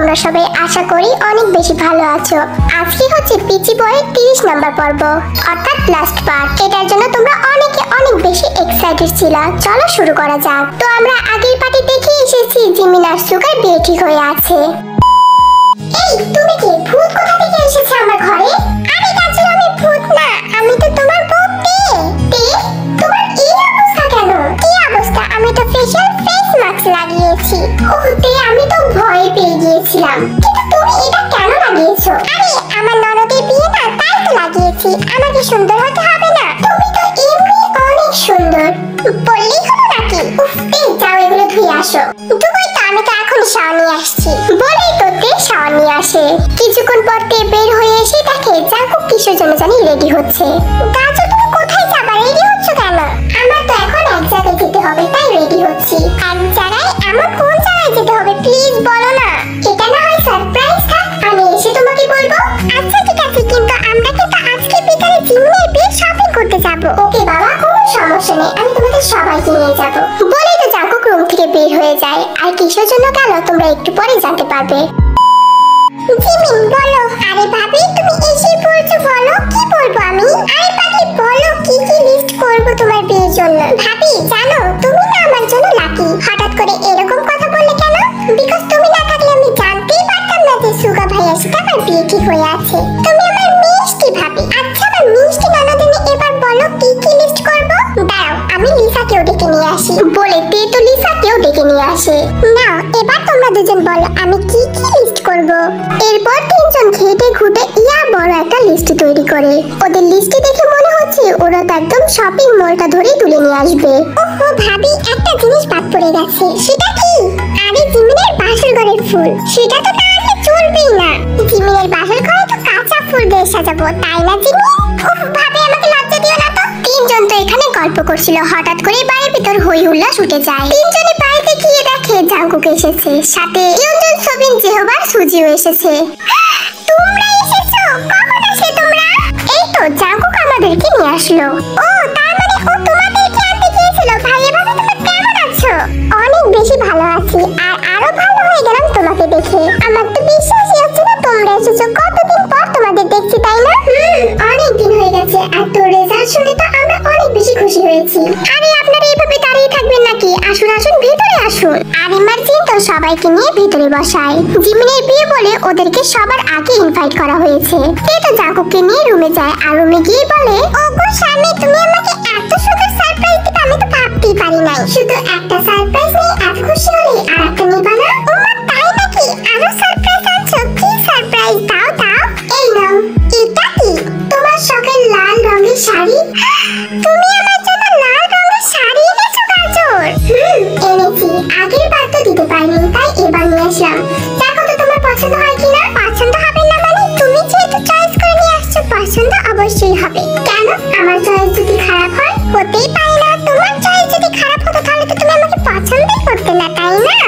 তোমরা সবাই আশা করি অনেক বেশি ভালো আছো। আজকে হচ্ছে পিচি বয়ের 30 নাম্বার পর্ব, অর্থাৎ লাস্ট পার্ট। এটার জন্য তোমরা অনেকে অনেক বেশি এক্সাইটেড ছিল। চলো শুরু করা যাক। তো আমরা আগের পার্টি দেখে এসেছি জিমিন আর সুগার বিয়ে ঠিক হয়ে আছে। এই তুমি কি ভূত কোথা থেকে এসেছে আমার ঘরে? আরে কাছে আমি ভূত না, আমি তো তোমার বউ তে। তোমার এই অবস্থা কেন? কি অবস্থা? আমি তো ফেশিয়াল ফেস মাস্ক লাগিয়েছি। ওহ তে, আমি তো ভয় পেয়ে গিয়েছিলাম। কিন্তু তুমি এটা কেন লাগিয়েছো? আরে আমার ননদের বিয়ে না, তাই তো লাগিয়েছি। আমাকে সুন্দর হতে হবে না? তুমি তো এমনি অনেক সুন্দর। বললেই হলো নাকি? উফ তে, যাও এগুলো ধুয়ে আসো। দুপুরে তো আমি তো এখন শাওয়ার নিয়ে আসছি। বলেই তো তে শাওয়ার নিয়ে আসে। কিছুক্ষণ পর তে বের হয়ে এসে দেখে জাঙ্কুক কিসের জন্য জানি রেডি হচ্ছে। গাজো, তুমি কোথায় যাবা? রেডি হচ্ছ কেন? আমার তো এখন এক জায়গায় যেতে হবে, তাই রেডি হচ্ছি। এক জায়গায়? আমার কোন জায়গায় যেতে হবে প্লিজ বলো না। এটা না হয় সারপ্রাইজ থাক, আমি এসে তোমাকে বলবো। আচ্ছা ঠিক আছে, কিন্তু আমরা কিন্তু আজকে বিকালে জিমিনের বিয়ে শপিং করতে যাব। ওকে বাবা, কোনো সমস্যা নেই, আমি তোমাদের সবাইকে নিয়ে যাব। বলেই তো জাঙ্কুক রুম থেকে বের হয়ে যায়। আর কিসের জন্য গেল তোমরা একটু পরে জানতে পারবে। জিমিন বলো। আরে ভাবি তুমি এসে বলছো, বলো কি বলবো আমি? আরে পাগলি বলো, কি কি লিস্ট করব তোমার বিয়ের জন্য? ভাবি জানো তুমি না আমার জন্য লাকি। হঠাৎ করে এরকম কথা বললে কেন? বিকজ তুমি না থাকলে আমি জানতেই পারতাম না যে সুগা ভাইয়ার সাথে আমার বিয়ে ঠিক হয়ে আছে। তুমি আমার মিষ্টি ভাবি। আচ্ছা আমার মিষ্টি ননদিনী, এবার বলো কি কি লিস্ট করব? দাঁড়াও আমি লিসাকেও ডেকে নিয়ে আসি। বলে তে তো লিসাকেও ডেকে নিয়ে আসে। নাও এবার তোমরা দুজন বলো আমি কি কি লিস্ট করব। এরপর তিনজন ঘেটে ঘুটে ইয়া বড় একটা লিস্ট তৈরি করে। ওদের লিস্টে দেখে মনে হচ্ছে ওরা তো একদম শপিং মলটা ধরেই তুলে নিয়ে আসবে। ওহো ভাবি, একটা জিনিস বাদ পড়ে গেছে। সেটা কি? আরে জিমিনের বাসর ঘরের ফুল। সেটা তো না আনলে চলবেই না। জিমিনের বাসর ঘরে তো কাঁচা ফুল দিয়ে সাজাবো, তাই না জিমিন? উফ ভাবি, আমাকে লজ্জা দিও না তো। তিনজন তো এখানে গল্প করছিল, হঠাৎ করে বাড়ির ভিতর হই হুল্লা ছুটে যায়। তিনজনে বাড়িতে গিয়ে দেখে জাঙ্কুক এসেছে, সাথে ইউনজুন, সোবিন, জেহবার, সুজিও এসেছে। তোমরা এসেছো? কখন আসলে তোমরা? এই তো জাঙ্কুক আমাদেরকে নিয়ে আসলো। ও তার মানে ও তোমাদেরকে আনতে গিয়েছিল। ভাইয়া ভাবি তোমরা কেমন আছো? অনেক বেশি ভালো আছি, আর আরো ভালো হয়ে গেলাম তোমাকে দেখে। আমার তো বিশ্বাসই হচ্ছে না তোমরা এসেছো। কতদিন পর তোমাদের দেখছি, তাই না? অনেক দিন হয়ে গেছে। আর তোর রেজাল্ট শুনে তো আমরা অনেক বেশি খুশি হয়েছি। আরে আপনারা এইভাবে দাঁড়িয়ে থাকবেন নাকি? আসুন আসুন, ভিতরে আসুন। আর ইমার্জিন তো সবাইকে নিয়ে ভিতরে বসায়। জিমিনের বিয়ে বলে ওদেরকে সবার আগে ইনভাইট করা হয়েছে। তে তো জাঙ্কুককে নিয়ে রুমে যায়, আর রুমে গিয়ে বলে ওগো স্বামী, তুমি আমাকে এত সুন্দর সারপ্রাইজ দিতে আমি তো ভাবতেই পারি নাই। শুধু একটা সারপ্রাইজ নেই, এত খুশি হলে আর একটা নিবা না? ওমা তাই নাকি? আরো সারপ্রাইজ আনছো? কি সারপ্রাইজ? দাও দাও। এই নাও। এটা কি? তোমার শখের লাল রঙের শাড়ি। তুমি আমার জন্য লাল রঙের শাড়ি এনেছো গাজর? এনেছি। আগের বার তো দিতে পারিনি, তাই এবার নিয়ে আসলাম। দেখো তো তোমার পছন্দ হয় কিনা। পছন্দ হবে না মানে? তুমি যেহেতু চয়েস করে নিয়ে আসছো, পছন্দ অবশ্যই হবে। কেন? আমার চয়েস যদি খারাপ হয়? হতেই পারে না। তোমার চয়েস যদি খারাপ হতো তাহলে তো তুমি আমাকে পছন্দই করতে না, তাই না?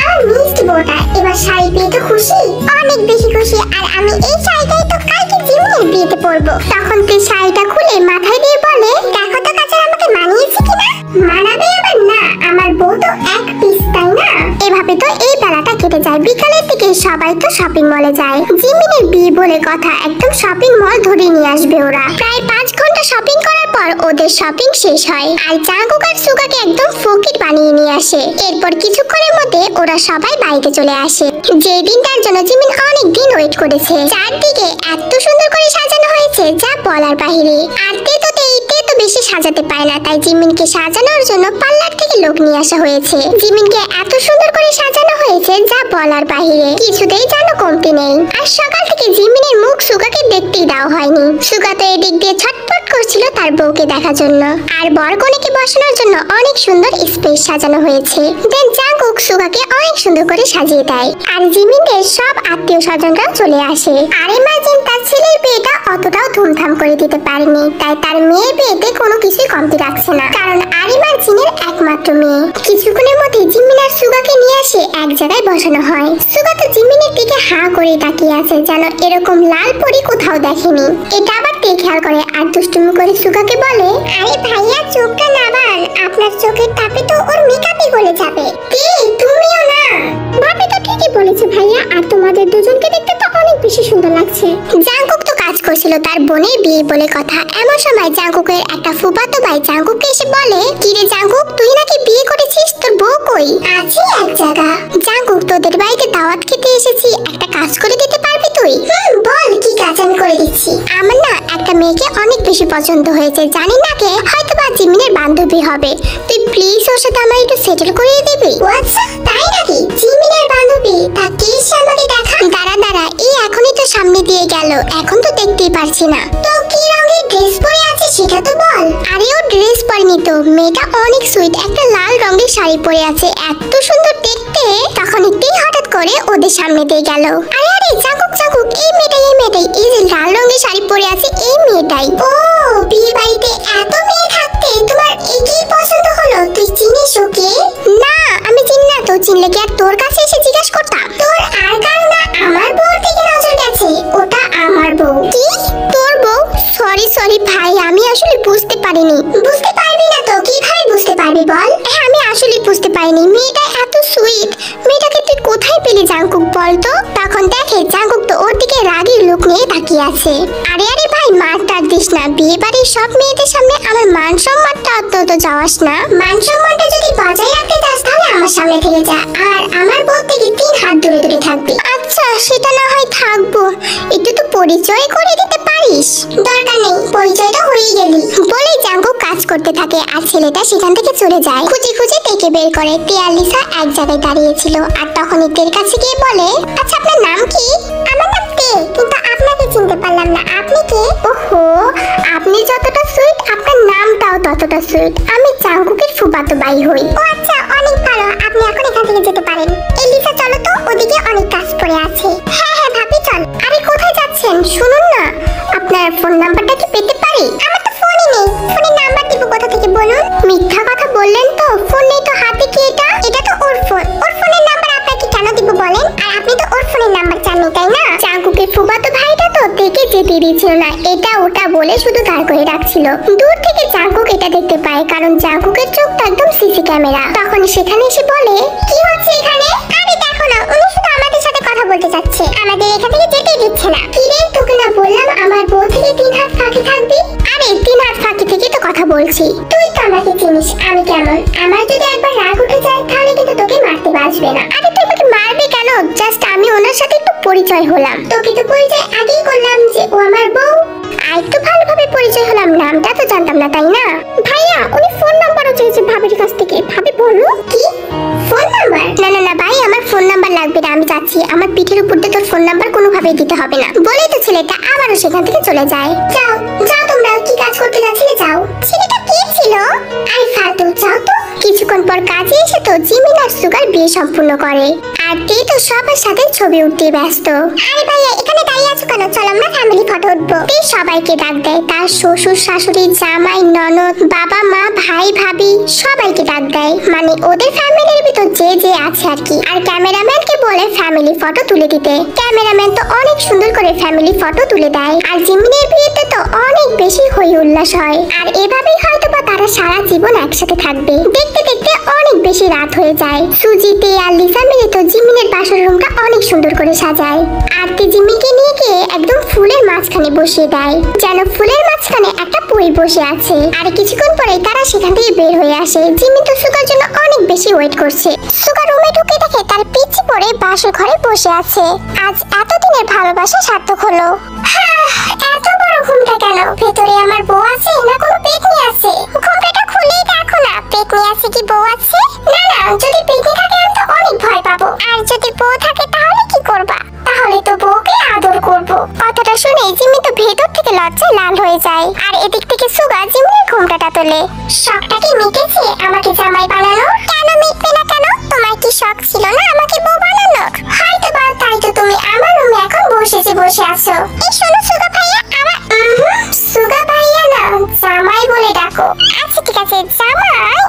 আমার মিষ্টি বউটা এবার শাড়ি পেয়ে তো খুশি, অনেক বেশি খুশি। আর আমি এই শাড়িটাই তো কালকে জিমিনের বিয়েতে পরবো। তখন তুই শাড়িটা খুলে মাথায় দিয়ে বলে, দেখো তো কাছে আমাকে মানিয়েছে কিনা। মানাবে আবার না, আমার বউ তো এক পিস, তাই না? এভাবে তো এই বেলাটা কেটে যায়। বিকালের দিকে সবাই তো শপিং মলে যায়। জিমিনের বিয়ে বলে কথা, একদম শপিং মল ধরে নিয়ে আসবে ওরা। প্রায় 5 ঘন্টা শপিং করার পর ওদের শপিং শেষ হয়, আর জাঙ্কুক আর সুগাকে একদম ফকির বানিয়ে নিয়ে আসে। এরপর কিছুক্ষণের মধ্যে ওরা সবাই বাড়িতে চলে আসে, যে দিনটার জন্য জিমিন অনেক দিন ওয়েট করেছে। চারদিকে এত সুন্দর করে সাজানো হয়েছে যা বলার বাহিরে। আর তে তো বেশি সাজাতে পারে না, তাই জিমিনকে সাজানোর জন্য পার্লার থেকে লোক নিয়ে আসা হয়েছে। জিমিনকে এত সুন্দর করে সাজানো হয়েছে যা বলার বাহিরে, কিছুতেই যেন কমতি নেই। আর সকাল থেকে জিমিনের মুখ সুগাকে দেখতেই দেওয়া হয়নি। সুগা তো এদিক দিয়ে ছটফট করছিল তার বউকে দেখার জন্য। আর বরকনেকে বসানোর জন্য অনেক সুন্দর স্পেস সাজানো হয়েছে। দেন জাঙ্কুক সুগাকে অনেক সুন্দর করে সাজিয়ে দেয়, আর জিমিনের সব আত্মীয় স্বজনরাও চলে আসে। আর ইমাজিন তার ছেলের বিয়েটা অতটাও ধুমধাম করে দিতে পারেনি, তাই তার মেয়ের বিয়েতে কোনো কিছুই কমতি রাখছে না, কারণ আরিমার জিনের একমাত্র মেয়ে। কিছুক্ষণের মধ্যে জিমিন আর সুগাকে নিয়ে আসে এক জায়গায় বসানো হয়। সুগা তো জিমিনের দিকে হাঁ করে তাকিয়ে আছে, যেন এরকম লাল পরি কোথাও দেখেনি। এটা আবার তে খেয়াল করে আর দুষ্টুমি করে সুগাকে বলে, আরে ভাইয়া চোখটা নামান, আপনার চোখের তাপে তো ওর মেকআপই গলে যাবে। তুমিও না। ভাবি তো ঠিকই বলেছে ভাইয়া, আর তোমার বেশি সুন্দর লাগছে। জাংকুক তো কাজ করছিল তার বোনের বিয়ে বলে কথা। এমন সময় জাংকুকের একটা ফুফাতো ভাই জাংকুককে এসে বলে, কি রে জাংকুক, তুই নাকি বিয়ে করেছিস, তোর বউ কই? আছে এক জায়গা। জাংকুক, তোদের বাড়িতে দাওয়াত খেতে এসেছি, একটা কাজ করে দিতে পারবি তুই? বল, কি কাজ আমি করে দিচ্ছি। আমার না একটা মেয়েকে অনেক বেশি পছন্দ হয়েছে, জানি না কে, হয়তো বা জিমিনের বান্ধবী হবে। তুই প্লিজ ওর সাথে আমার একটু সেটেল করিয়ে দিবি। আচ্ছা তাই নাকি? জিমিনের বান্ধবী? তা কে সে, আমাকে দেখা। দাঁড়া দাঁড়া, এই এখনই তো সামনে দিয়ে গেল, এখন তো দেখতেই পারছি না। তো কি রঙের ড্রেস পরে আছে সেটা তো বল। আরে ও ড্রেস পরেনি তো, মেয়েটা অনেক সুইট, একটা লাল রঙের শাড়ি পরে আছে, এত সুন্দর দেখতে। তখন একটুই হঠাৎ করে ওদের সামনে দিয়ে গেল। আরে আরে জাংকুক জাংকুক, এই মেয়েটাই এই যে লাল রঙের শাড়ি পরে আছে এই মেয়েটাই। ও, বিয়ে বাড়িতে এত মেয়ে থাকতে তোমার একই পছন্দ হলো? তুই চিনিস ওকে? না আমি চিনি না তো, চিনলে কি আর তোর কাছে এসে জিজ্ঞেস করতাম? তোর আর কারণ না, আমার বউর দিকে নজর গেছে, ওটা আমার বউ। কি তোর বউ? সরি সরি ভাই, আমি আসলে বুঝতে পারিনি। বুঝতে পারবি না তো কিভাবে বুঝতে পারবি বল? হ্যাঁ আমি আসলে বুঝতে পারিনি, মেয়েটা এত সুইট, মেয়েটাকে তুই কোথায় পেলি জাংকুক বল তো? তখন দেখে জাংকুক তো ওর দিকে রাগী লোক নিয়ে তাকিয়ে আছে। আরে আরে ভাই, মারটার দিস না, বিয়ে বাড়ির সব মেয়েদের সামনে আমার মান সম্মানটা অত্যন্ত যাওয়াস না। মান সম্মানটা যদি বজায় রাখতে চাস তাহলে আমার সামনে থেকে যা, আর আমার বউ থেকে 3 হাত দূরে দূরে থাকবি। আচ্ছা সেটা না হয় থাকবো, একটু তো পরিচয় করে দিতে পারিস। দরকার নেই, পরিচয়টা হয়েই গেলি। বলেই জাংকুক কাজ করতে থাকে আর ছেলেটা সেখান থেকে চলে যায়। খুঁজে খুঁজে তেকে বের করে। তে আর লিসা এক জায়গায় দাঁড়িয়েছিল, আর তখনই তের কাছে গিয়ে বলে, আচ্ছা আপনার নাম কি? আমার নাম তে, কিন্তু আপনাকে চিনতে পারলাম না, আপনি কে? ওহো, আপনি যতটা সুইট আপনার নামটাও ততটা সুইট, আমি জাংকুকের ফুফাতো ভাই হই। ও আচ্ছা, অনেক ভালো, আপনি এখন এখান থেকে যেতে পারেন। এই লিসা চলো তো, ওদিকে অনেক কাজ পড়ে আছে। হ্যাঁ হ্যাঁ ভাবি চল। আরে কোথায় যাচ্ছেন? শুনুন না, আপনার ফোন নাম্বারটা কি পেতে পারি? আমার তো ফোনই নেই, ফোনের নাম্বার দিব কোথা থেকে বলুন? মিথ্যা কথা বললেন তো, ফোন নেই তো হাতে কি এটা? এটা তো ওর ফোন, ওর ফোনের নাম্বার আপনাকে কেন দিব বলেন? আর আপনি তো ওর ফোনের নাম্বার চাননি তাই না? জাংকুকের ফুফাতো ভাইটা তো দেখে যেতে দিচ্ছিল না, এটা ওটা বলে শুধু দাঁড় করে রাখছিল। দূর থেকে জাংকুক এটা দেখতে পায়, কারণ জাংকুকের চোখটা একদম সিসি ক্যামেরা। তখন সেখানে এসে বলে, কি হচ্ছে এখানে? আরে দেখো না, উনি শুধু আমাদের সাথে কথা বলতে চাচ্ছে, আমাদের এখান থেকে যেতেই দিচ্ছে না। কি রে, তোকে না বললাম আমার বউ থেকে 3 হাত ফাঁকি থাকবি? আরে 3 হাত ফাঁকি থেকে তো কথা বলছি। তুই তো আমাকে চিনিস আমি কেমন, আমার যদি একবার রাগ উঠে যায় তাহলে কিন্তু তোকে মারতে বাঁচবে না। আরে তুই আমাকে মারবি কেন? জাস্ট আমি ওনার সাথে একটু পরিচয় হলাম। তোকে তো পরিচয় আগেই করলাম যে ও আমার বউ। আর একটু ভালোভাবে পরিচয় হলাম, নামটা তো জানতাম না তাই না? ভাইয়া উনি ফোন নাম্বারও চেয়েছে ভাবির কাছ থেকে। ভাবি বলো কি ফোন নাম্বার? না না না ভাই, আমার ফোন নাম্বার লাগবে না, আমি যাচ্ছি, আমার পিঠের উপর দিয়ে তোর ফোন নাম্বার কোনোভাবেই দিতে হবে না। বলেই তো ছেলেটা আবারও সেখান থেকে চলে যায়। যাও যাও, তোমরা কি কাজ করতে যাচ্ছিলে যাও। ছেলেটা কে ছিল? আরে ফালতু, যাও তো। কিছুক্ষণ পর কাজে এসে তো জিমিন আর সুগার বিয়ে সম্পূর্ণ করে, আর তে তো সবার সাথে ছবি উঠতে ব্যস্ত। আরে ভাইয়া এখানে দাঁড়িয়ে আছো কেন? চলো আমরা ফ্যামিলি ফটো উঠবো। তে সবাইকে ডাক দেয়, তার শ্বশুর শাশুড়ি, জামাই, ননদ, বাবা মা, ভাই ভাবি সবাইকে ডাক দেয়, মানে ওদের ফ্যামিলির ভিতর যে যে আছে আর কি। আর ক্যামেরাম্যানকে বলে ফ্যামিলি ফটো তুলে দিতে। ক্যামেরাম্যান তো অনেক সুন্দর করে ফ্যামিলি ফটো তুলে দেয়। আর জিমিনের বিয়েতে তো অনেক বেশি হই উল্লাস হয়, আর এভাবেই হয়তো বা তারা সারা জীবন একসাথে থাকবে। দেখতে দেখতে অনেক বেশি রাত হয়ে যায়। সুজি, তে আর লিসা মিলে তো জিমিনের বাসর রুমটা অনেক সুন্দর করে সাজায়। আর তে জিমিকে নিয়ে গিয়ে একদম ফুলের মাঝখানে বসিয়ে দেয়, যেন ফুলের মাঝখানে একটা পরী বসে আছে। আর কিছুক্ষণ পরে তারা সেখান থেকে বের হয়ে আসে। জিমি তো সুগার জন্য অনেক বেশি ওয়েট করছে। সুগার রুমে ঢুকে দেখে তার পিচ্চি পরে বাসর ঘরে বসে আছে। আজ এতদিনের ভালোবাসা সার্থক হলো। এত বড় ঘুমটা কেন? ভেতরে আমার বউ আছে না কোনো পেতনি আছে? ঘুমটা খুলেই দেখো না, পেতনি আছে কি বউ আছে? না না, যদি পেতনি থাকে আমি তো অনেক ভয় পাবো, আর যদি বউ থাকে তাহলে কি করবা? তাহলে তো বউকে আদর করবো। কথাটা শুনে জিমি তো ভেতর থেকে লজ্জায় লাল হয়ে যায়। আর এদিক থেকে সুগা জিমির ঘুমটাটা তোলে। শখটা কি মিটেছে আমাকে জামাই বানানোর? কেন মিটবে না কেন? তোমার কি শখ ছিল না আমাকে বউ বানানোর? হয়তো বা, তাই তো তুমি আমার রুমে এখন বসে আছো। এই শোনো সুগা ভাইয়া, আমার সুগা ভাইয়া না, জামাই বলে ডাকো। আচ্ছা ঠিক আছে জামাই।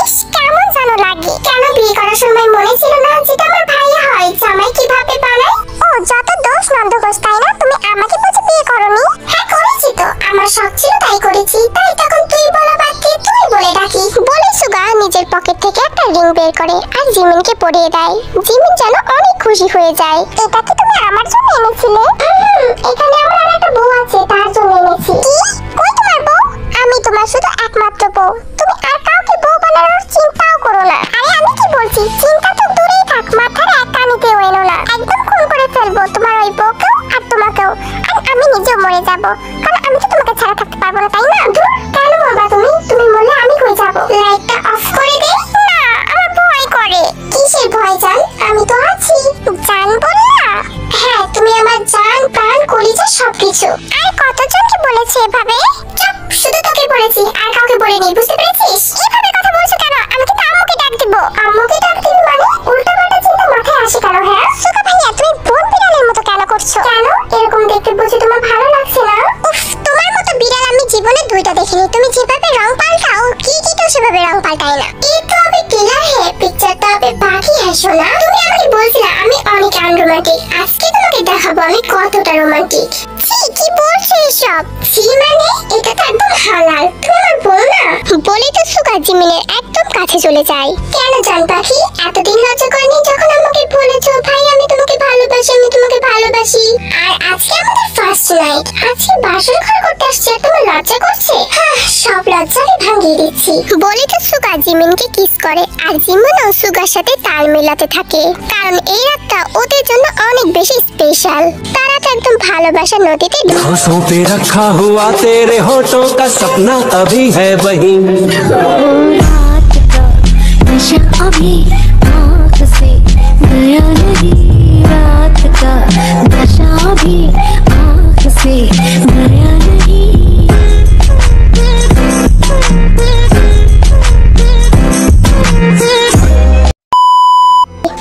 ইস কেমন যেন লাগে। কেন বিয়ে করার সময় মনে ছিল না যেটা আমার ভাইয়া হয় জামাই কিভাবে বানায়? ও যত দোষ নন্দঘোষ, তাই না? তুমি আমাকে বুঝে বিয়ে করনি? হ্যাঁ করেছি তো, আমার শখ ছিল তাই করেছি। তাই তখন তুই বলা বাদ দিয়ে তুই বলে ডাকি। বলে সুগা নিজের পকেট থেকে একটা রিং বের করে আর জিমিনকে পরিয়ে দেয়। জিমিন যেন অনেক খুশি হয়ে যায়। এটা কি তুমি আমার জন্য এনেছিলে? এখানে আমার আরেকটা বউ আছে, তার জন্য এনেছি। কি? কই তোমার বউ? আমি তোমার শুধু একমাত্র বউ, তুমি আর কাউকে বউ বানানোর চিন্তাও করো না। আরে আমি কি বলছি, চিন্তা তো দূরেই থাক, মাথার এক কানিতেও এনো না। একদম খুন করে ফেলবো তোমার ওই বউকেও আর তোমাকেও। আর আমি নিজেও মরে যাব, কারণ আমি তো তোমাকে ছাড়া থাকতে পারবো না, তাই না? কেন বাবা, তুমি মরলে আমি কই যাব? লাইটটা অফ করে দে। না, আমার ভয় করে। কিসের ভয় জান? আমি তো আছি। জান বললা? হ্যাঁ, তুমি আমার জান, প্রাণ, কলিজা সবকিছু। আর কতজনকে বলেছি এভাবে? চুপ, শুধু তোকে বলেছি, আর কাউকে বলিনি, বুঝতে পেরেছিস? এভাবে কথা বলছো কেন? আমি কিন্তু আম্মুকে ডাক দেব। আম্মুকে ডাক দিবি মানে? উল্টাপাল্টা চিন্তা মাথায় আসে কেন? হ্যাঁ সুকা ভাইয়া, তুমি বন বিড়ালের মতো কেন করছো? কেন এরকম দেখতে বুঝি তোমার ভালো লাগছে না? উফ, তোমার মতো বিড়াল আমি জীবনে দুইটা দেখিনি। তুমি যেভাবে রং পাল্টাও, কি তো সেভাবে রং পাল্টাই না। এই তো আমি টিলার হ্যাঁ, পিকচার তো আমি বাকি আসো না। তুমি আমাকে বলছিলে আমি অনেক আনরোমান্টিক, আজকে তোমাকে দেখাবো আমি কতটা রোমান্টিক। কি বলছো এসব? মানে এটা তো একদম হালাল, তুমি আমার বউ না? বলি তো সুগা জিমিনের একদম কাছে চলে যায়। কেন জান পাখি, এতদিন লজ্জা করেনি যখন আমাকে বলেছো ভাই আমি তোমাকে ভালোবাসি, আমি তোমাকে ভালোবাসি। আর আজকে আমাদের ফার্স্ট নাইট, আজকে বাসর ঘর করতে আসছে আর তোমার লজ্জা করছে? সব লজ্জা আমি ভাঙিয়ে দিচ্ছি। বলি তো সুগা জিমিনকে কিস করে আর জিমিনও সুগার সাথে তাল মেলাতে থাকে, কারণ এই রাতটা ওদের জন্য অনেক বেশি স্পেশাল। তারা তো একদম ভালোবাসার নদীতে होठों पे रखा हुआ तेरे होठों का सपना अभी है वही। रात का नशा अभी आँख से गया नहीं, रात का नशा अभी आँख से गया नहीं।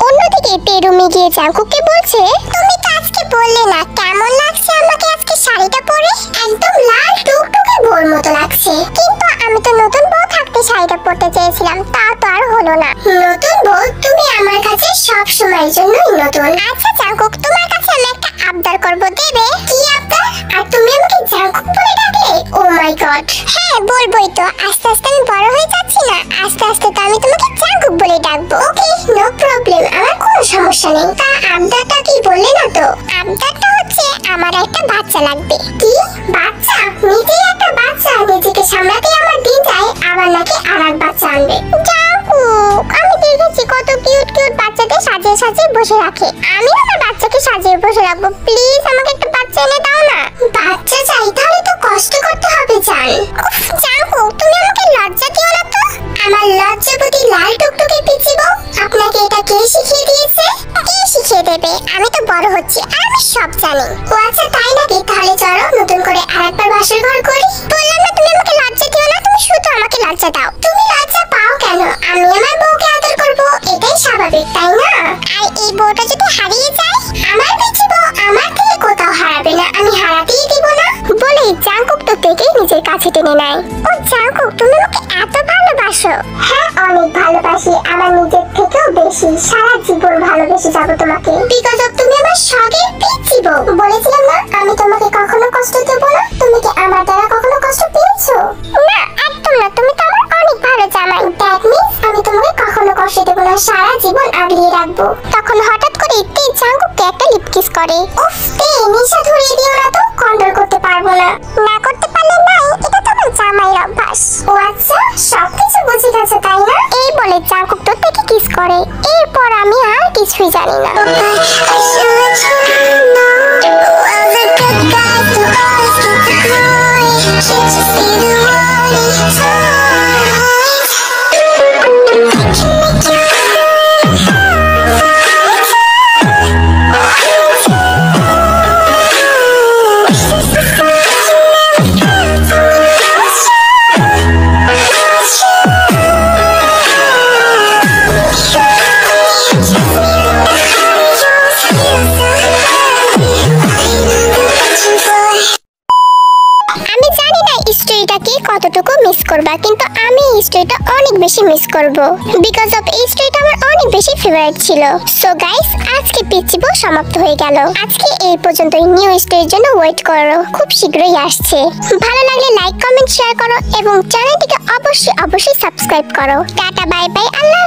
অন্যদিকে পেরুমি গিয়ে জাঙ্কুককে বলছে, তুমি তো আজকে বললে না কেমন লাগছে আমাকে আজকে শাড়িটা পরে? একদম লাল টুকটুকে বোর মতো লাগছে। কিন্তু আমি তো নতুন বউ থাকতে শাড়িটা পরতে চেয়েছিলাম, তা তো আর হলো না। নতুন বউ তুমি আমার কাছে সব সময়ের জন্যই নতুন। আচ্ছা জাঙ্কুক, তোমার কাছে আমি একটা আবদার করব, দেবে? কি আবদার? আর তুমি আমাকে জাঙ্কুক বলে ডাকলে? ও মাই গড। হ্যাঁ বলবোই তো, আস্তে আস্তে আমি বড় হয়ে যাচ্ছি না, আস্তে আস্তে তো আমি তোমাকে জাঙ্কুক বলে ডাকবো। ওকে, নো প্রবলেম, আমার কোনো সমস্যা নেই। তা আবদারটা কি বললে না তো? আবদারটা হচ্ছে আমার একটা বাচ্চা লাগবে। কি বাচ্চা? নিজেই একটা বাচ্চা, নিজেকে সামলাতে আমার দিন যায়, আবার নাকি আরেক বাচ্চা আনবে? জাঙ্কুক, আমি দেখেছি কত কিউট কিউট বাচ্চাদের সাজিয়ে সাজিয়ে বসে রাখে। আমি আমার বাচ্চাকে সাজিয়ে বসে রাখবো, প্লিজ আমাকে একটা বাচ্চা এনে দাও না। বাচ্চা চাই? তাহলে তো কষ্ট করতে হবে জান। উফ জাঙ্কুক, তুমি আমাকে লজ্জা দিও না তো। আমার লজ্জাবতী লাল টুকটুকে পিচি বউ, আপনাকে এটা কে শিখিয়ে দিয়েছে? কে শিখিয়ে দেবে? আমি তো বড় হচ্ছি আর আমি সব জানি। ও আচ্ছা তাই নাকি? তাহলে চলো নতুন করে আরেকবার বাসর ঘর করি। বললাম না তুমি আমাকে লজ্জা দিও না, তুমি শুধু আমাকে লজ্জা দাও। তুমি লজ্জা পাও কেন? আমি আমার বউকে আদর করবো, এটাই স্বাভাবিক তাই না? আর এই বউটা যদি হারিয়ে যায়, আমার পিচি বউ আমার থেকে কোথাও হারাবে না, আমি হারাতেই দিব না। বলে জাঙ্কুক তো থেকেই নিজের কাছে টেনে নেয়। ও জাঙ্কুক, তুমি আমাকে এত ভালোবাসো? হ্যাঁ অনেক ভালোবাসি, আমার নিজের থেকেও বেশি। সারা জীবন ভালোবেসে যাবো তোমাকে, বিকজ অফ তুমি আমার শখের পিচি বউ। বলেছিলাম না আমি তোমাকে কখনো কষ্ট দেব না। তুমি কি আমার দ্বারা কখনো কষ্ট পেয়েছো? না একদম না, তুমি তো আমার অনেক ভালো জামাই। দ্যাট মিন্স আমি তোমাকে কখনো কষ্ট দেব না, সারা জীবন আগলিয়ে রাখবো। তখন হঠাৎ করে তে জাঙ্কুককে একটা লিপ কিস করে। উফ তে, নিশা ধরিয়ে দিও না তো, কন্ট্রোল করতে পারবো না। না করতে পারলে নাই, এটা তো আমার জামাইয়ের অভ্যাস। ও আচ্ছা, সবকিছু বুঝে গেছে তাই না? এই বলে জাঙ্কুক তো থেকে কিস করে। এরপর আমি আর কিছুই জানি না। কতটুকু মিস করবা, কিন্তু আমি এই স্টোরিটা অনেক বেশি মিস করব, বিকজ অফ এই স্টোরিটা আমার অনেক বেশি ফেভারিট ছিল। সো গাইস, আজকে পিচি বউ সমাপ্ত হয়ে গেল। আজকে এই পর্যন্তই। নিউ স্টোরির জন্য ওয়েট করো, খুব শীঘ্রই আসছে। ভালো লাগলে লাইক কমেন্ট শেয়ার করো এবং চ্যানেলটিকে অবশ্যই সাবস্ক্রাইব করো। টাটা বাই বাই, আল্লাহ।